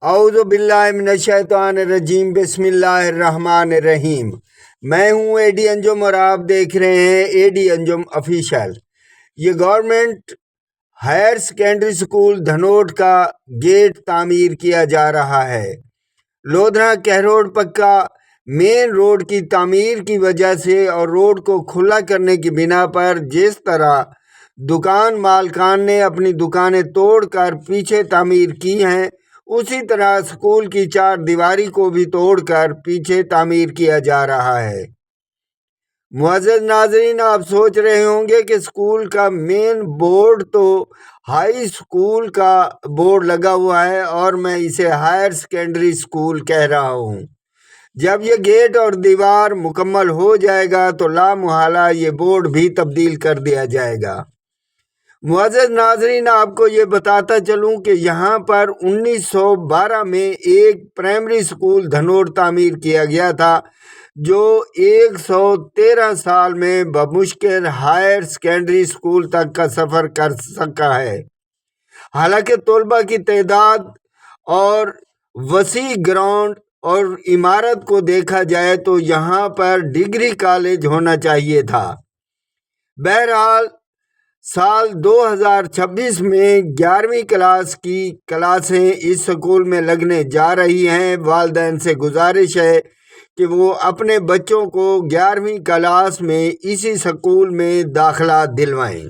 اعوذ باللہ من الشیطان الرجیم بسم اللہ الرحمن الرحیم۔ میں ہوں اے ڈی انجم اور آپ دیکھ رہے ہیں اے ڈی انجم آفیشل۔ یہ گورنمنٹ ہائر سیکنڈری سکول دھنوٹ کا گیٹ تعمیر کیا جا رہا ہے۔ لودھنا کہروڈ پکا مین روڈ کی تعمیر کی وجہ سے اور روڈ کو کھلا کرنے کی بنا پر جس طرح دکان مالکان نے اپنی دکانیں توڑ کر پیچھے تعمیر کی ہیں، اسی طرح سکول کی چار دیواری کو بھی توڑ کر پیچھے تعمیر کیا جا رہا ہے۔ معزز ناظرین، آپ سوچ رہے ہوں گے کہ سکول کا مین بورڈ تو ہائی سکول کا بورڈ لگا ہوا ہے اور میں اسے ہائر سیکنڈری سکول کہہ رہا ہوں۔ جب یہ گیٹ اور دیوار مکمل ہو جائے گا تو لا محالہ یہ بورڈ بھی تبدیل کر دیا جائے گا۔ معزز ناظرین، آپ کو یہ بتاتا چلوں کہ یہاں پر 1912 میں ایک پرائمری سکول دھنوٹ تعمیر کیا گیا تھا جو 113 سال میں بمشکل ہائر سیکنڈری سکول تک کا سفر کر سکا ہے۔ حالانکہ طلباء کی تعداد اور وسیع گراؤنڈ اور عمارت کو دیکھا جائے تو یہاں پر ڈگری کالج ہونا چاہیے تھا۔ بہرحال سال 2026 میں 11ویں کلاس کی کلاسیں اس سکول میں لگنے جا رہی ہیں۔ والدین سے گزارش ہے کہ وہ اپنے بچوں کو 11ویں کلاس میں اسی سکول میں داخلہ دلوائیں۔